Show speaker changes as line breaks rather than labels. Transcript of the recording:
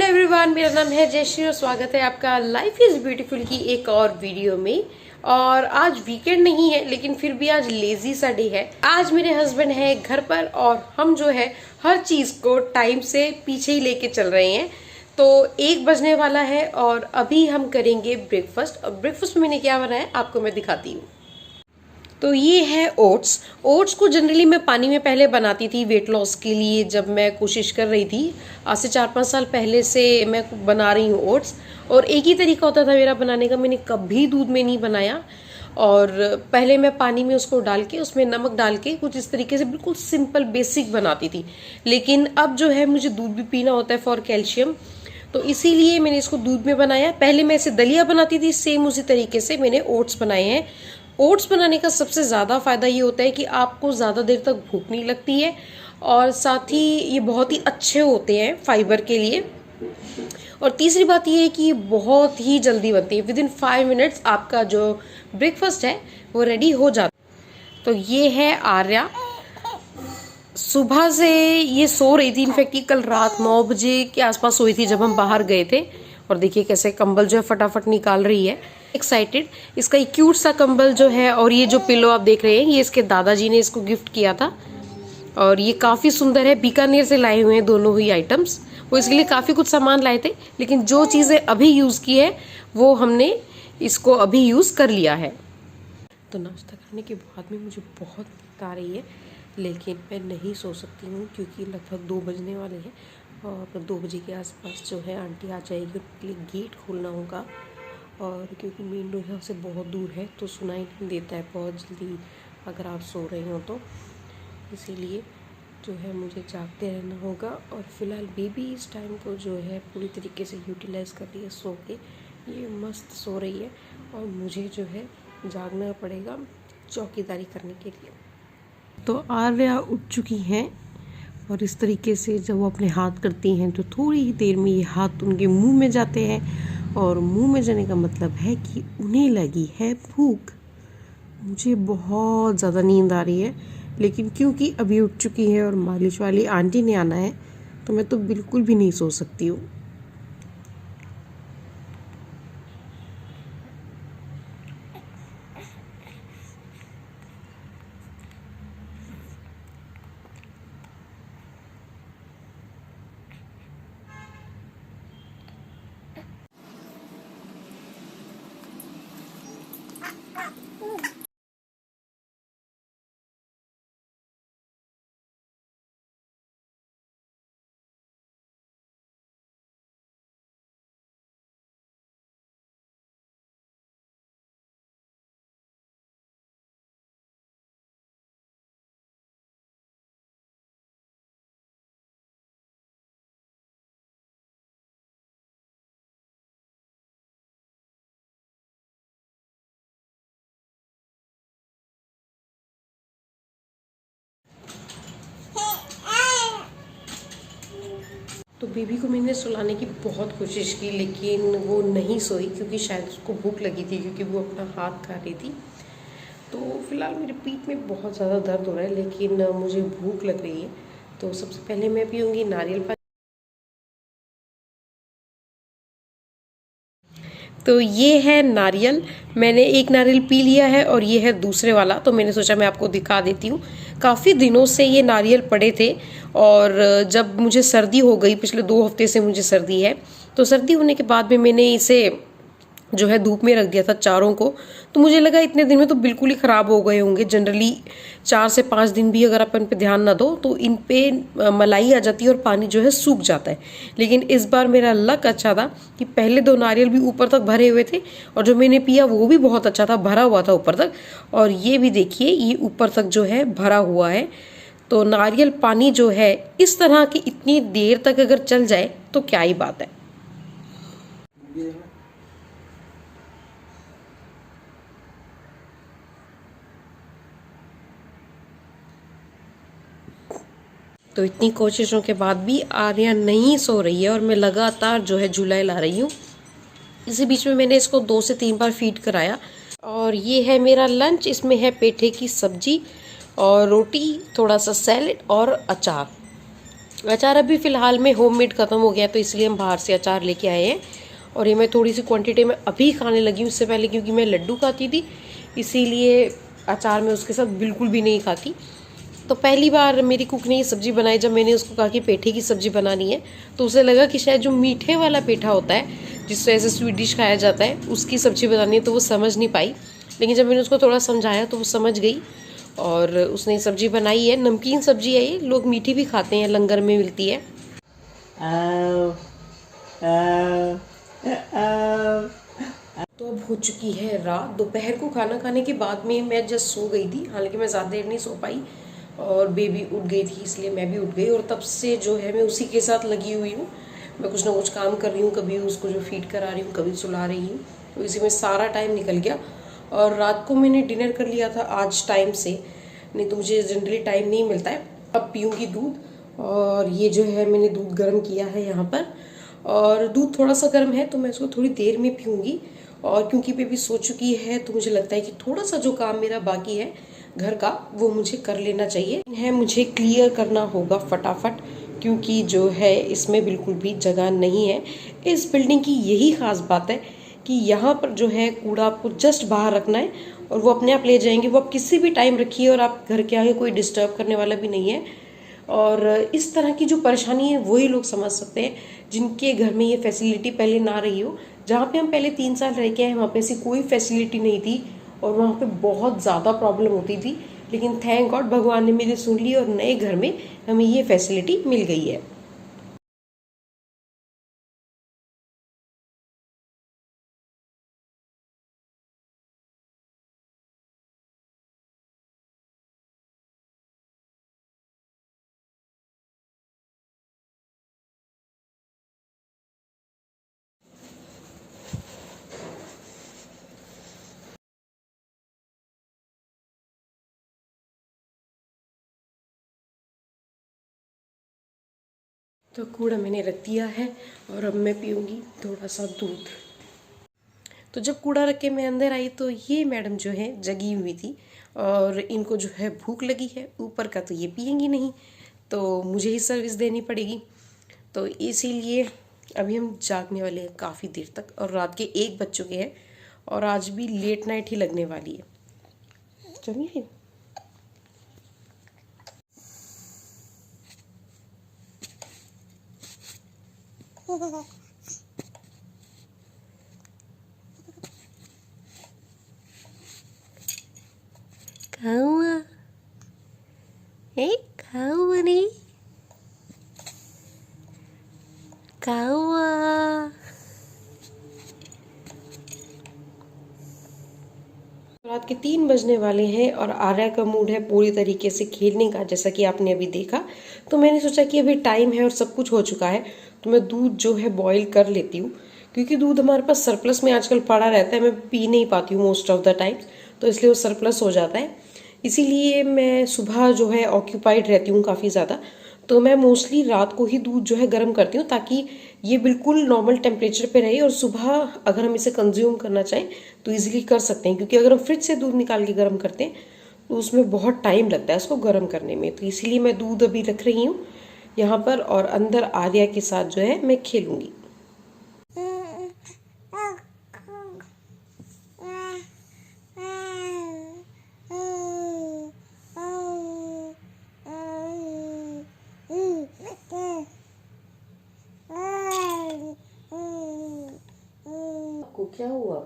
Everyone, मेरा नाम है जयश्री और स्वागत है आपका लाइफ इज ब्यूटीफुल की एक और वीडियो में। और आज वीकेंड नहीं है लेकिन फिर भी आज लेजी सा डे है। आज मेरे हस्बैंड है घर पर और हम जो है हर चीज को टाइम से पीछे ही लेके चल रहे हैं। तो 1 बजने वाला है और अभी हम करेंगे ब्रेकफास्ट। और ब्रेकफास्ट में मैंने क्या बनाया है आपको मैं दिखाती हूँ। तो ये है ओट्स। ओट्स को जनरली मैं पानी में पहले बनाती थी वेट लॉस के लिए, जब मैं कोशिश कर रही थी। आज से 4-5 साल पहले से मैं बना रही हूँ ओट्स। और एक ही तरीका होता था मेरा बनाने का, मैंने कभी दूध में नहीं बनाया। और पहले मैं पानी में उसको डाल के उसमें नमक डाल के कुछ इस तरीके से बिल्कुल सिंपल बेसिक बनाती थी। लेकिन अब जो है मुझे दूध भी पीना होता है फॉर कैल्शियम, तो इसीलिए मैंने इसको दूध में बनाया। पहले मैं इसे दलिया बनाती थी, सेम उसी तरीके से मैंने ओट्स बनाए हैं। ओट्स बनाने का सबसे ज़्यादा फायदा ये होता है कि आपको ज़्यादा देर तक भूख नहीं लगती है और साथ ही ये बहुत ही अच्छे होते हैं फाइबर के लिए। और तीसरी बात ये है कि ये बहुत ही जल्दी बनती है। विदिन 5 मिनट्स आपका जो ब्रेकफास्ट है वो रेडी हो जाता है। तो ये है आर्या। सुबह से ये सो रही थी, इनफैक्ट ये कल रात 9 बजे के आसपास सोई थी जब हम बाहर गए थे। और देखिए कैसे कंबल जो है फटाफट निकाल रही है, एक्साइटेड। इसका एक क्यूट सा कंबल जो है और ये जो पिलो आप देख रहे हैं ये इसके दादाजी ने इसको गिफ्ट किया था। और ये काफ़ी सुंदर है, बीकानेर से लाए हुए हैं दोनों ही आइटम्स। वो इसके लिए काफ़ी कुछ सामान लाए थे, लेकिन जो चीज़ें अभी यूज़ की है वो हमने इसको अभी यूज़ कर लिया है। तो नाश्ता करने के बाद में मुझे बहुत नींद आ रही है, लेकिन मैं नहीं सो सकती हूँ क्योंकि लगभग 2 बजने वाले हैं। और 2 बजे के आसपास जो है आंटी आ जाएगी, उनके लिए गेट खोलना होगा। और क्योंकि मेन डोर यहाँ से बहुत दूर है तो सुनाई नहीं देता है बहुत जल्दी अगर आप सो रहे हो तो, इसीलिए जो है मुझे जागते रहना होगा। और फिलहाल बेबी इस टाइम को जो है पूरी तरीके से यूटिलाइज़ कर रही है सो के, ये मस्त सो रही है। और मुझे जो है जागना पड़ेगा चौकीदारी करने के लिए। तो आर्या उठ चुकी हैं और इस तरीके से जब वो अपने हाथ करती हैं तो थोड़ी ही देर में ये हाथ उनके मुंह में जाते हैं। और मुंह में जाने का मतलब है कि उन्हें लगी है भूख। मुझे बहुत ज़्यादा नींद आ रही है, लेकिन क्योंकि अभी उठ चुकी है और मालिश वाली आंटी ने आना है तो मैं तो बिल्कुल भी नहीं सो सकती हूँ। तो बेबी को मैंने सुलाने की बहुत कोशिश की, लेकिन वो नहीं सोई क्योंकि शायद उसको भूख लगी थी, क्योंकि वो अपना हाथ खा रही थी। तो फिलहाल मेरे पीठ में बहुत ज़्यादा दर्द हो रहा है, लेकिन मुझे भूख लग रही है। तो सबसे पहले मैं पीऊँगी नारियल पानी। तो ये है नारियल, मैंने एक नारियल पी लिया है और ये है दूसरे वाला, तो मैंने सोचा मैं आपको दिखा देती हूँ। काफ़ी दिनों से ये नारियल पड़े थे और जब मुझे सर्दी हो गई, पिछले 2 हफ्ते से मुझे सर्दी है, तो सर्दी होने के बाद में मैंने इसे जो है धूप में रख दिया था चारों को। तो मुझे लगा इतने दिन में तो बिल्कुल ही ख़राब हो गए होंगे। जनरली 4 से 5 दिन भी अगर आप इन पे ध्यान ना दो तो इन पे मलाई आ जाती है और पानी जो है सूख जाता है। लेकिन इस बार मेरा लक अच्छा था कि पहले 2 नारियल भी ऊपर तक भरे हुए थे और जो मैंने पिया वो भी बहुत अच्छा था, भरा हुआ था ऊपर तक। और ये भी देखिए ये ऊपर तक जो है भरा हुआ है। तो नारियल पानी जो है इस तरह की इतनी देर तक अगर चल जाए तो क्या ही बात है। तो इतनी कोशिशों के बाद भी आर्या नहीं सो रही है और मैं लगातार जो है झुलाई ला रही हूँ। इसी बीच में मैंने इसको 2 से 3 बार फीड कराया। और ये है मेरा लंच, इसमें है पेठे की सब्जी और रोटी, थोड़ा सा सैलेड और अचार। अचार अभी फ़िलहाल में होममेड ख़त्म हो गया तो इसलिए हम बाहर से अचार लेके आए हैं। और ये मैं थोड़ी सी क्वांटिटी में अभी खाने लगी हूँ, उससे पहले क्योंकि मैं लड्डू खाती थी इसीलिए अचार मैं उसके साथ बिल्कुल भी नहीं खाती। तो पहली बार मेरी कुक ने ये सब्ज़ी बनाई, जब मैंने उसको कहा कि पेठे की सब्ज़ी बनानी है तो उसे लगा कि शायद जो मीठे वाला पेठा होता है जिस तरह से स्वीट डिश खाया जाता है उसकी सब्ज़ी बनानी है, तो वो समझ नहीं पाई। लेकिन जब मैंने उसको थोड़ा समझाया तो वो समझ गई और उसने सब्ज़ी बनाई है। नमकीन सब्ज़ी है ये, लोग मीठी भी खाते हैं, लंगर में मिलती है। तो अब हो चुकी है रात। दोपहर को खाना खाने के बाद में मैं जस्ट सो गई थी, हालांकि मैं ज़्यादा देर नहीं सो पाई और बेबी उठ गई थी इसलिए मैं भी उठ गई। और तब से जो है मैं उसी के साथ लगी हुई हूँ, मैं कुछ ना कुछ काम कर रही हूँ, कभी उसको जो फीड करा रही हूँ, कभी सुला रही हूँ, तो इसी में सारा टाइम निकल गया। और रात को मैंने डिनर कर लिया था आज टाइम से, नहीं तो मुझे जनरली टाइम नहीं मिलता है। अब पीऊँगी दूध, और ये जो है मैंने दूध गर्म किया है यहाँ पर, और दूध थोड़ा सा गर्म है तो मैं इसको थोड़ी देर में पीऊँगी। और क्योंकि बेबी सो चुकी है तो मुझे लगता है कि थोड़ा सा जो काम मेरा बाकी है घर का वो मुझे कर लेना चाहिए, मुझे क्लियर करना होगा फटाफट, क्योंकि जो है इसमें बिल्कुल भी जगह नहीं है। इस बिल्डिंग की यही ख़ास बात है कि यहाँ पर जो है कूड़ा आपको जस्ट बाहर रखना है और वो अपने आप ले जाएंगे। वो आप किसी भी टाइम रखिए और आप घर के आगे कोई डिस्टर्ब करने वाला भी नहीं है। और इस तरह की जो परेशानी है वही लोग समझ सकते हैं जिनके घर में ये फैसिलिटी पहले ना रही हो। जहाँ पे हम पहले 3 साल रह के आए वहाँ पे ऐसी कोई फैसिलिटी नहीं थी और वहाँ पे बहुत ज़्यादा प्रॉब्लम होती थी, लेकिन थैंक गॉड भगवान ने मेरी सुन ली और नए घर में हमें ये फैसिलिटी मिल गई है। तो कूड़ा मैंने रख दिया है और अब मैं पीऊँगी थोड़ा सा दूध। तो जब कूड़ा रख के मैं अंदर आई तो ये मैडम जो है जगी हुई थी और इनको जो है भूख लगी है, ऊपर का तो ये पियेंगी नहीं तो मुझे ही सर्विस देनी पड़ेगी। तो इसीलिए अभी हम जागने वाले हैं काफ़ी देर तक, और रात के 1 बज चुके हैं और आज भी लेट नाइट ही लगने वाली है। चलिए कौआ, कौआ नहीं, कौआ। रात के 3 बजने वाले हैं और आर्या का मूड है पूरी तरीके से खेलने का, जैसा कि आपने अभी देखा। तो मैंने सोचा कि अभी टाइम है और सब कुछ हो चुका है तो मैं दूध जो है बॉईल कर लेती हूँ, क्योंकि दूध हमारे पास सरप्लस में आजकल पड़ा रहता है, मैं पी नहीं पाती हूँ मोस्ट ऑफ द टाइम, तो इसलिए वो सरप्लस हो जाता है। इसीलिए मैं सुबह जो है ऑक्यूपाइड रहती हूँ काफ़ी ज़्यादा, तो मैं मोस्टली रात को ही दूध जो है गर्म करती हूँ ताकि ये बिल्कुल नॉर्मल टेम्परेचर पे रहे और सुबह अगर हम इसे कंज्यूम करना चाहें तो इजीली कर सकते हैं। क्योंकि अगर हम फ्रिज से दूध निकाल के गर्म करते हैं तो उसमें बहुत टाइम लगता है उसको गर्म करने में, तो इसीलिए मैं दूध अभी रख रही हूँ यहाँ पर और अंदर आर्या के साथ जो है मैं खेलूँगी। आपको क्या हुआ?